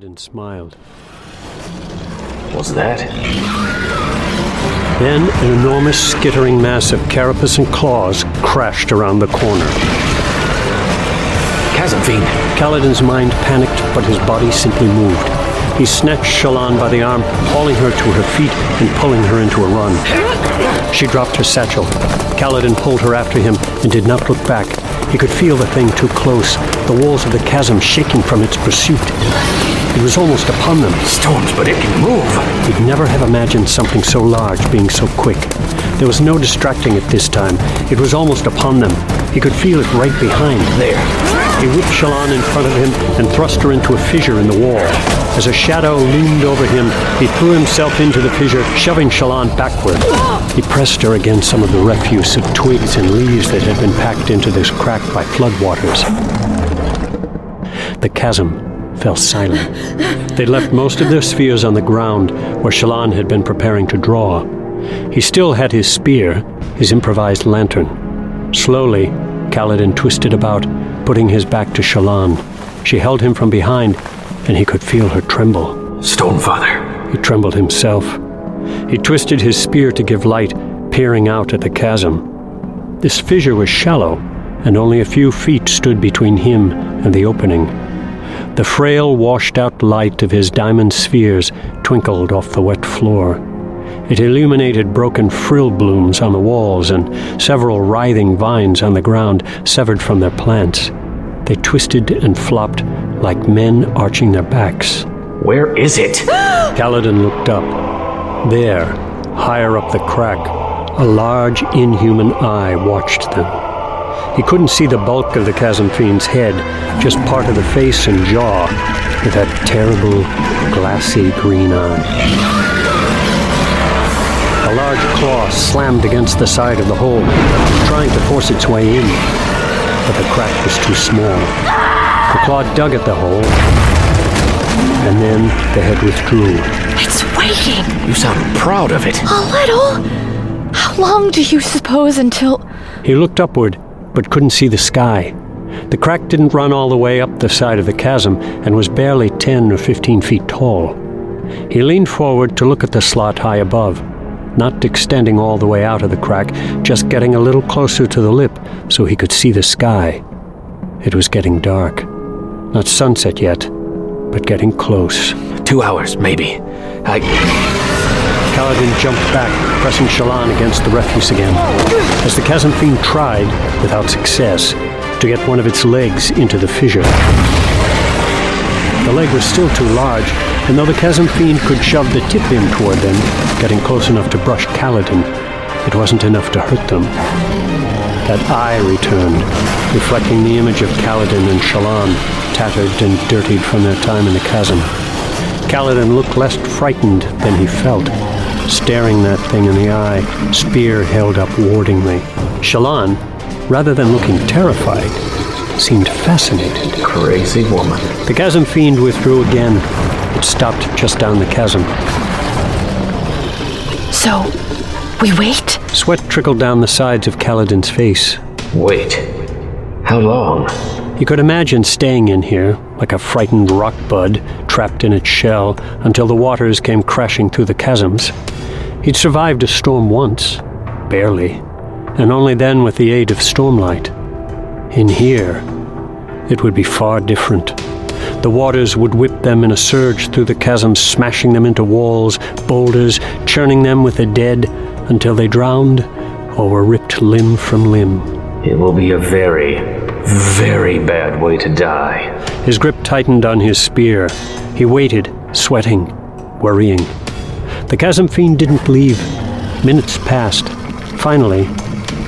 Kaladin smiled. What's that? Then an enormous skittering mass of carapace and claws crashed around the corner. Chasmfiend! Kaladin's mind panicked, but his body simply moved. He snatched Shallan by the arm, hauling her to her feet and pulling her into a run. She dropped her satchel. Kaladin pulled her after him and did not look back. He could feel the thing too close, the walls of the chasm shaking from its pursuit. It was almost upon them. Storms, but it can move! He'd never have imagined something so large being so quick. There was no distracting it this time. It was almost upon them. He could feel it right behind. There. He whipped Shallan in front of him and thrust her into a fissure in the wall. As a shadow loomed over him, he threw himself into the fissure, shoving Shallan backward. He pressed her against some of the refuse of twigs and leaves that had been packed into this crack by floodwaters. The chasm fell silent. They'd left most of their spheres on the ground where Shallan had been preparing to draw. He still had his spear, his improvised lantern. Slowly, Kaladin twisted about, putting his back to Shallan. She held him from behind, and he could feel her tremble. Stonefather. He trembled himself. He twisted his spear to give light, peering out at the chasm. This fissure was shallow, and only a few feet stood between him and the opening. The frail, washed-out light of his diamond spheres twinkled off the wet floor. It illuminated broken frill blooms on the walls and several writhing vines on the ground severed from their plants. They twisted and flopped like men arching their backs. Where is it? Kaladin looked up. There, higher up the crack, a large, inhuman eye watched them. He couldn't see the bulk of the Chasmfiend's head, just part of the face and jaw, with that terrible, glassy green eye. A large claw slammed against the side of the hole, trying to force its way in, but the crack was too small. The claw dug at the hole, and then the head withdrew. It's waiting! You sound proud of it. A little? How long do you suppose until... He looked upward, but couldn't see the sky. The crack didn't run all the way up the side of the chasm and was barely 10 or 15 feet tall. He leaned forward to look at the slot high above, not extending all the way out of the crack, just getting a little closer to the lip so he could see the sky. It was getting dark. Not sunset yet, but getting close. 2 hours, maybe. Kaladin jumped back, pressing Shallan against the refuse again. As the Chasmfiend tried, without success, to get one of its legs into the fissure. The leg was still too large, and though the Chasmfiend could shove the tip in toward them, getting close enough to brush Kaladin, it wasn't enough to hurt them. That eye returned, reflecting the image of Kaladin and Shallan, tattered and dirtied from their time in the chasm. Kaladin looked less frightened than he felt, staring that thing in the eye, spear held up wardingly. Shallan, rather than looking terrified, seemed fascinated. Crazy woman. The Chasmfiend withdrew again. It stopped just down the chasm. So, we wait? Sweat trickled down the sides of Kaladin's face. Wait. How long? He could imagine staying in here, like a frightened rock bud, trapped in its shell, until the waters came crashing through the chasms. He'd survived a storm once, barely, and only then with the aid of Stormlight. In here, it would be far different. The waters would whip them in a surge through the chasm, smashing them into walls, boulders, churning them with the dead until they drowned or were ripped limb from limb. It will be a very, very bad way to die. His grip tightened on his spear. He waited, sweating, worrying. The Chasmfiend didn't leave. Minutes passed. Finally,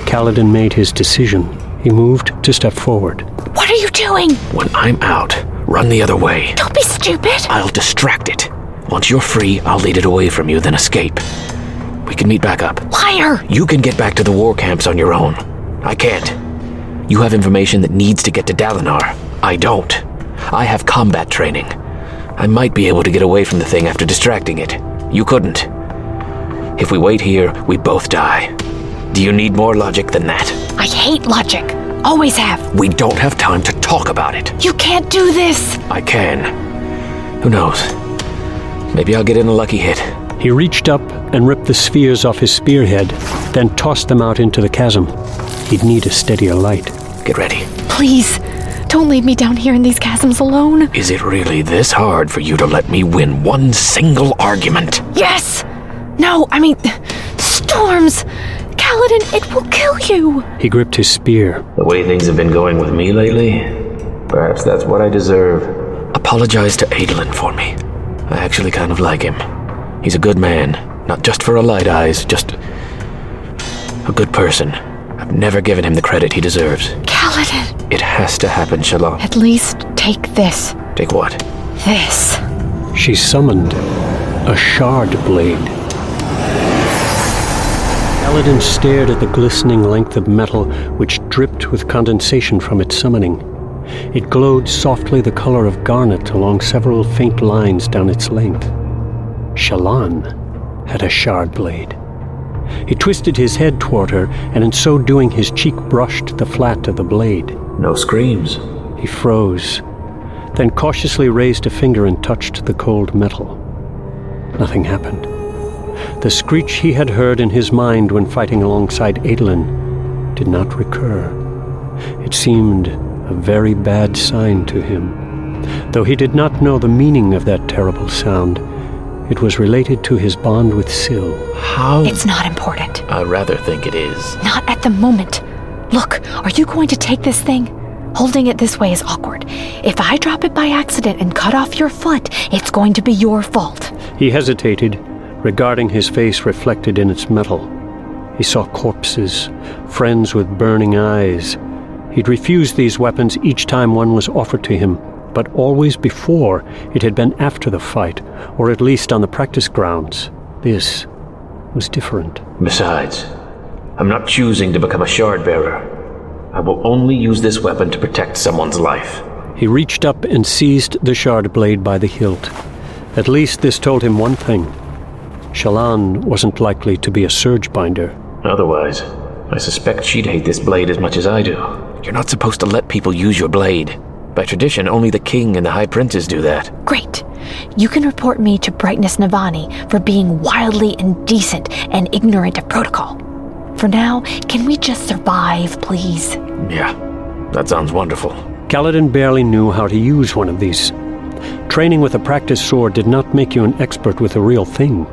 Kaladin made his decision. He moved to step forward. What are you doing? When I'm out, run the other way. Don't be stupid. I'll distract it. Once you're free, I'll lead it away from you, then escape. We can meet back up. Liar! You can get back to the war camps on your own. I can't. You have information that needs to get to Dalinar. I don't. I have combat training. I might be able to get away from the thing after distracting it. You couldn't. If we wait here, we both die. Do you need more logic than that? I hate logic. Always have. We don't have time to talk about it. You can't do this. I can. Who knows? Maybe I'll get in a lucky hit. He reached up and ripped the spheres off his spearhead, then tossed them out into the chasm. He'd need a steadier light. Get ready. Please, don't leave me down here in these chasms alone. Is it really this hard for you to let me win one single argument? Yes! No, I mean, storms! Kaladin, it will kill you! He gripped his spear. The way things have been going with me lately, perhaps that's what I deserve. Apologize to Adolin for me. I actually kind of like him. He's a good man, not just for a light eyes, just a good person. I've never given him the credit he deserves. Kaladin! It has to happen, Shallan. At least take this. Take what? This. She summoned a shard blade. Kaladin stared at the glistening length of metal which dripped with condensation from its summoning. It glowed softly the color of garnet along several faint lines down its length. Shallan had a shard blade. He twisted his head toward her, and in so doing his cheek brushed the flat of the blade. No screams. He froze, then cautiously raised a finger and touched the cold metal. Nothing happened. The screech he had heard in his mind when fighting alongside Adolin did not recur. It seemed a very bad sign to him. Though he did not know the meaning of that terrible sound, it was related to his bond with Syl. How? It's not important. I rather think it is. Not at the moment. Look, are you going to take this thing? Holding it this way is awkward. If I drop it by accident and cut off your foot, it's going to be your fault. He hesitated, regarding his face reflected in its metal. He saw corpses, friends with burning eyes. He'd refused these weapons each time one was offered to him, but always before it had been after the fight, or at least on the practice grounds. This was different. Besides, I'm not choosing to become a shard bearer. I will only use this weapon to protect someone's life. He reached up and seized the shard blade by the hilt. At least this told him one thing. Shallan wasn't likely to be a surge binder. Otherwise, I suspect she'd hate this blade as much as I do. You're not supposed to let people use your blade. By tradition, only the king and the high princes do that. Great. You can report me to Brightness Navani for being wildly indecent and ignorant of protocol. For now, can we just survive, please? Yeah, that sounds wonderful. Kaladin barely knew how to use one of these. Training with a practice sword did not make you an expert with a real thing.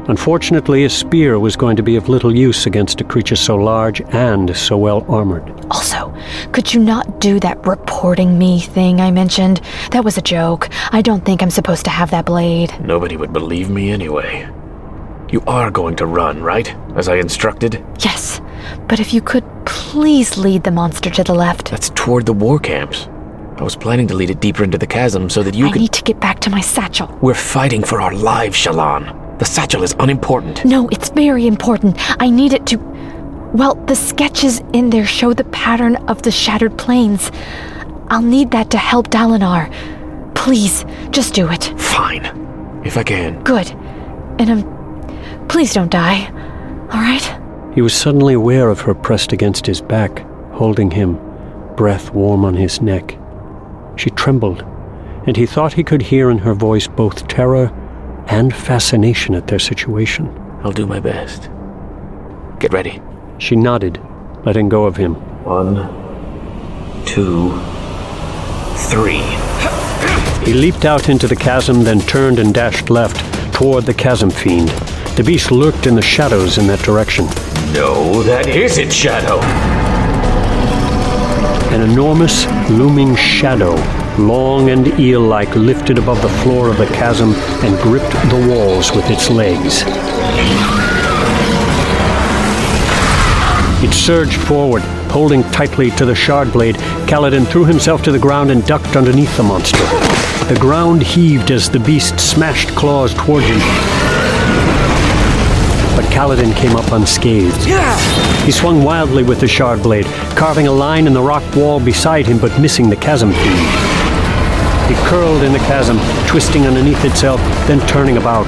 Unfortunately, a spear was going to be of little use against a creature so large and so well armored. Also, could you not do that reporting me thing I mentioned? That was a joke. I don't think I'm supposed to have that blade. Nobody would believe me anyway. You are going to run, right? As I instructed? Yes, but if you could please lead the monster to the left. That's toward the war camps. I was planning to lead it deeper into the chasm so that you I could— need to get back to my satchel. We're fighting for our lives, Shallan. The satchel is unimportant. No, it's very important. I need it to... Well, the sketches in there show the pattern of the shattered planes. I'll need that to help Dalinar. Please, just do it. Fine. If I can. Good. And please don't die. All right? He was suddenly aware of her pressed against his back, holding him, breath warm on his neck. She trembled, and he thought he could hear in her voice both terror and fascination at their situation. I'll do my best. Get ready. She nodded, letting go of him. 1, 2, 3. He leaped out into the chasm, then turned and dashed left, toward the Chasmfiend. The beast lurked in the shadows in that direction. No, that isn't Shadow. An enormous, looming shadow, long and eel-like, lifted above the floor of the chasm and gripped the walls with its legs. It surged forward, holding tightly to the shard blade. Kaladin threw himself to the ground and ducked underneath the monster. The ground heaved as the beast smashed claws toward him. But Kaladin came up unscathed. He swung wildly with the shard blade, carving a line in the rock wall beside him but missing the Chasmfiend. He curled in the chasm, twisting underneath itself, then turning about.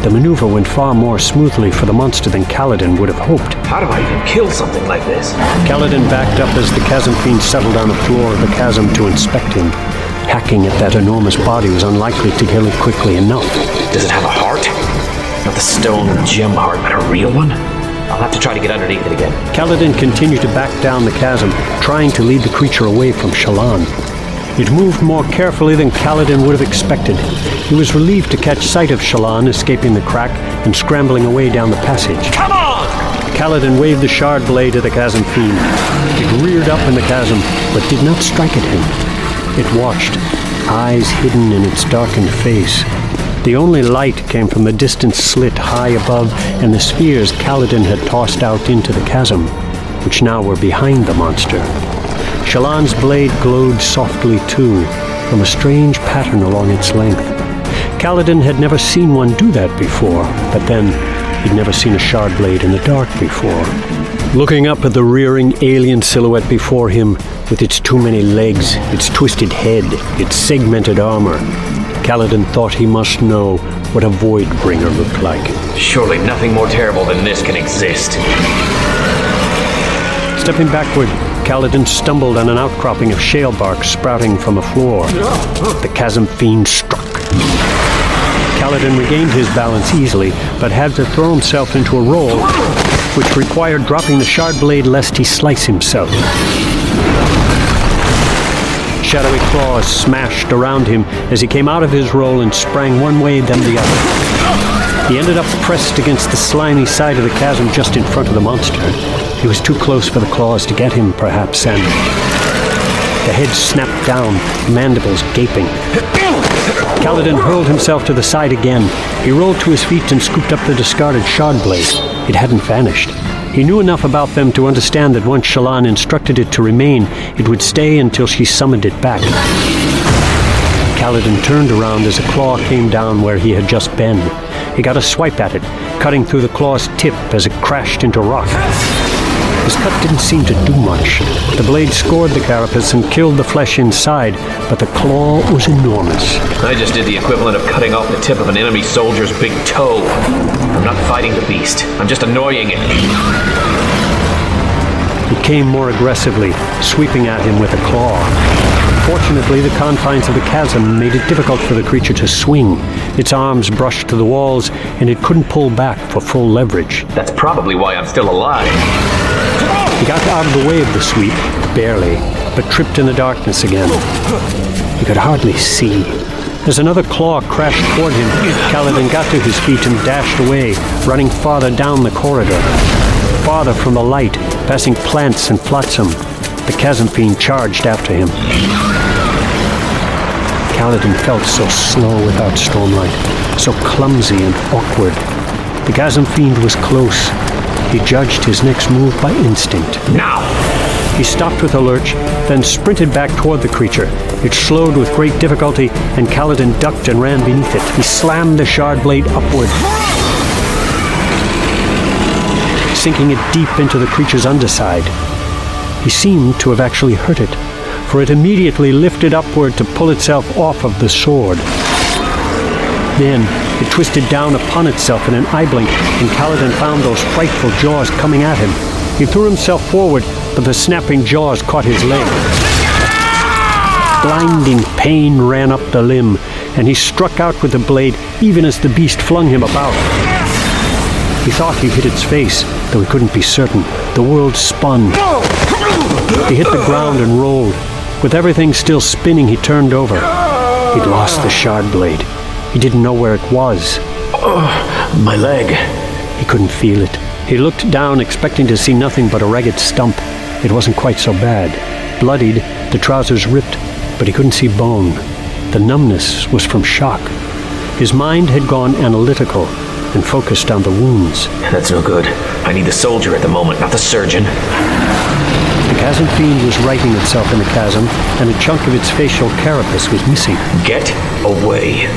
The maneuver went far more smoothly for the monster than Kaladin would have hoped. How do I even kill something like this? Kaladin backed up as the Chasmfiend settled on the floor of the chasm to inspect him. Hacking at that enormous body was unlikely to kill it quickly enough. Does it have a heart? Not the stone gem heart, but a real one? I'll have to try to get underneath it again. Kaladin continued to back down the chasm, trying to lead the creature away from Shallan. It moved more carefully than Kaladin would have expected. He was relieved to catch sight of Shallan escaping the crack and scrambling away down the passage. Come on! Kaladin waved the shard blade at the Chasmfiend. It reared up in the chasm, but did not strike at him. It watched, eyes hidden in its darkened face. The only light came from the distant slit high above and the spheres Kaladin had tossed out into the chasm, which now were behind the monster. Shallan's blade glowed softly too, from a strange pattern along its length. Kaladin had never seen one do that before, but then he'd never seen a shard blade in the dark before. Looking up at the rearing alien silhouette before him, with its too many legs, its twisted head, its segmented armor, Kaladin thought he must know what a Voidbringer looked like. Surely nothing more terrible than this can exist. Stepping backward, Kaladin stumbled on an outcropping of shale bark sprouting from a floor. The Chasmfiend struck. Kaladin regained his balance easily, but had to throw himself into a roll, which required dropping the shard blade lest he slice himself. Shadowy claws smashed around him as he came out of his roll and sprang one way then the other. He ended up pressed against the slimy side of the chasm just in front of the monster. He was too close for the claws to get him, perhaps, and the head snapped down, mandibles gaping. Kaladin hurled himself to the side again. He rolled to his feet and scooped up the discarded shard blade. It hadn't vanished. He knew enough about them to understand that once Shallan instructed it to remain, it would stay until she summoned it back. Kaladin turned around as a claw came down where he had just been. He got a swipe at it, cutting through the claw's tip as it crashed into rock. His cut didn't seem to do much. The blade scored the carapace and killed the flesh inside, but the claw was enormous. I just did the equivalent of cutting off the tip of an enemy soldier's big toe. I'm not fighting the beast. I'm just annoying it. It came more aggressively, sweeping at him with a claw. Fortunately, the confines of the chasm made it difficult for the creature to swing. Its arms brushed to the walls, and it couldn't pull back for full leverage. That's probably why I'm still alive. He got out of the way of the sweep, barely, but tripped in the darkness again. He could hardly see. As another claw crashed toward him, Kaladin got to his feet and dashed away, running farther down the corridor. Farther from the light, passing plants and flotsam. The Chasmfiend charged after him. Kaladin felt so slow without Stormlight, so clumsy and awkward. The Chasmfiend was close. He judged his next move by instinct. Now! He stopped with a lurch, then sprinted back toward the creature. It slowed with great difficulty, and Kaladin ducked and ran beneath it. He slammed the shard blade upward, sinking it deep into the creature's underside. He seemed to have actually hurt it, for it immediately lifted upward to pull itself off of the sword. Then it twisted down upon itself in an eye blink, and Kaladin found those frightful jaws coming at him. He threw himself forward, but the snapping jaws caught his leg. Blinding pain ran up the limb, and he struck out with the blade even as the beast flung him about. He thought he hit its face, though he couldn't be certain. The world spun. He hit the ground and rolled. With everything still spinning, he turned over. He'd lost the shard blade. He didn't know where it was. My leg. He couldn't feel it. He looked down, expecting to see nothing but a ragged stump. It wasn't quite so bad. Bloodied, the trousers ripped, but he couldn't see bone. The numbness was from shock. His mind had gone analytical and focused on the wounds. That's no good. I need the soldier at the moment, not the surgeon. The Chasmfiend was righting itself in the chasm, and a chunk of its facial carapace was missing. Get away.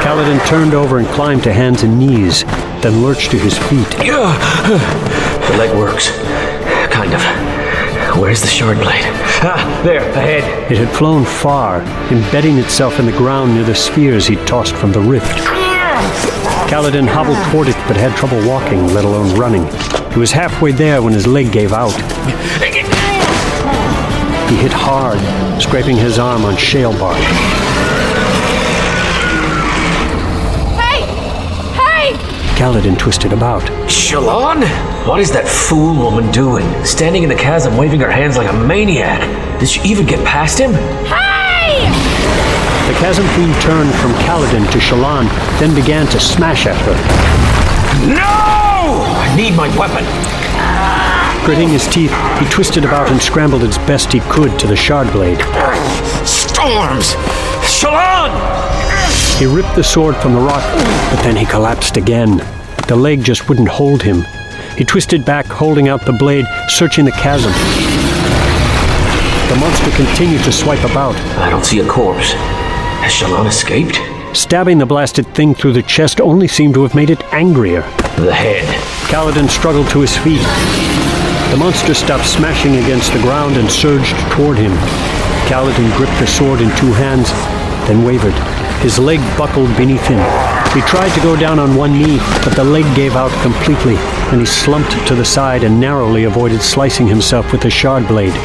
Kaladin turned over and climbed to hands and knees, then lurched to his feet. The leg works. Kind of. Where's the shard blade? Ah, there, ahead. It had flown far, embedding itself in the ground near the spheres he'd tossed from the rift. Kaladin hobbled toward it, but had trouble walking, let alone running. He was halfway there when his leg gave out. He hit hard, scraping his arm on shale bark. Hey! Hey! Kaladin twisted about. Shallan? What is that fool woman doing? Standing in the chasm, waving her hands like a maniac. Did she even get past him? Hey! The Chasmfiend turned from Kaladin to Shallan, then began to smash at her. No! I need my weapon. Gritting his teeth, he twisted about and scrambled as best he could to the shard blade. Storms! Shallan! He ripped the sword from the rock, but then he collapsed again. The leg just wouldn't hold him. He twisted back, holding out the blade, searching the chasm. The monster continued to swipe about. I don't see a corpse. Has Shallan escaped? Stabbing the blasted thing through the chest only seemed to have made it angrier. The head. Kaladin struggled to his feet. The monster stopped smashing against the ground and surged toward him. Kaladin gripped the sword in two hands, then wavered. His leg buckled beneath him. He tried to go down on one knee, but the leg gave out completely, and he slumped to the side and narrowly avoided slicing himself with the shard blade.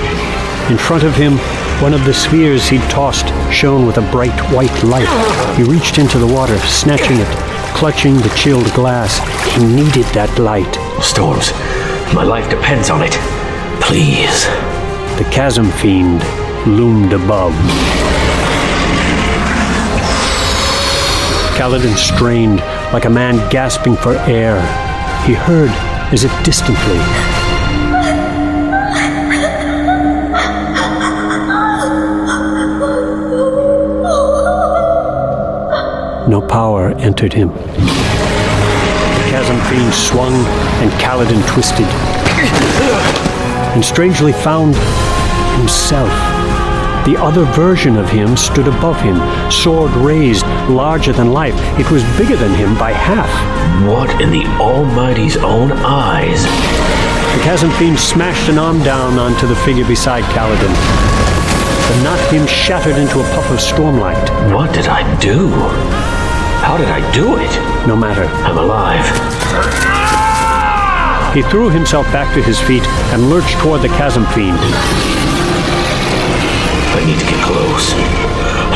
In front of him, one of the spheres he'd tossed shone with a bright white light. He reached into the water, snatching it, clutching the chilled glass. He needed that light. Storms, my life depends on it. Please. The Chasmfiend loomed above. Kaladin strained, like a man gasping for air. He heard, as if distantly. No power entered him. The Chasmfiend swung, and Kaladin twisted. And strangely found himself. The other version of him stood above him, sword raised, larger than life. It was bigger than him by half. What in the Almighty's own eyes? The Chasmfiend smashed an arm down onto the figure beside Kaladin. The knot him shattered into a puff of stormlight. What did I do? How did I do it? No matter. I'm alive. He threw himself back to his feet and lurched toward the Chasmfiend. I need to get close,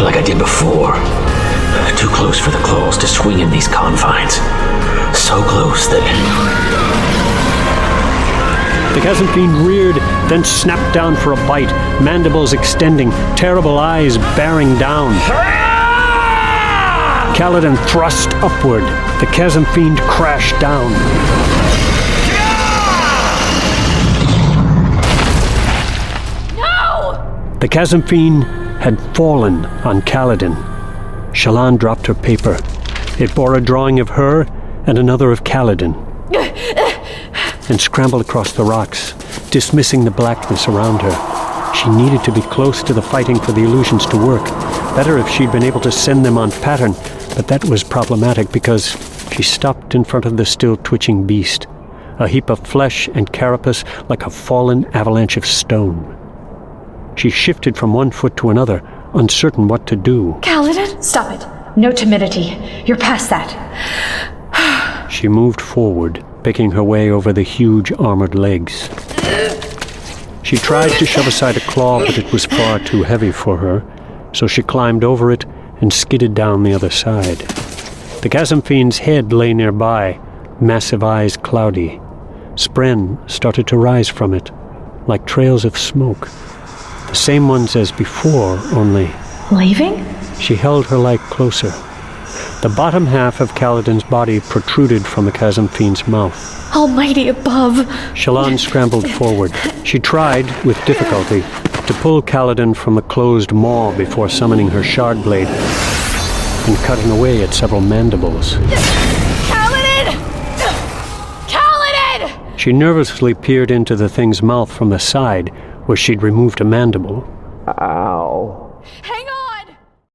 like I did before. Too close for the claws to swing in these confines. So close that... The Chasmfiend reared, then snapped down for a bite, mandibles extending, terrible eyes bearing down. Kaladin thrust upward. The Chasmfiend crashed down. The Chasmfiend had fallen on Kaladin. Shallan dropped her paper. It bore a drawing of her and another of Kaladin, and scrambled across the rocks, dismissing the blackness around her. She needed to be close to the fighting for the illusions to work. Better if she'd been able to send them on pattern, but that was problematic because she stopped in front of the still twitching beast, a heap of flesh and carapace like a fallen avalanche of stone. She shifted from one foot to another, uncertain what to do. Kaladin? Stop it. No timidity. You're past that. She moved forward, picking her way over the huge armored legs. She tried to shove aside a claw, but it was far too heavy for her, so she climbed over it and skidded down the other side. The Chasmfiend's head lay nearby, massive eyes cloudy. Spren started to rise from it, like trails of smoke. The same ones as before, only... Leaving? She held her light closer. The bottom half of Kaladin's body protruded from the Chasmfiend's mouth. Almighty above! Shallan scrambled forward. She tried, with difficulty, to pull Kaladin from the closed maw before summoning her shard blade and cutting away at several mandibles. Kaladin! Kaladin! She nervously peered into the thing's mouth from the side, where she'd removed a mandible. Ow.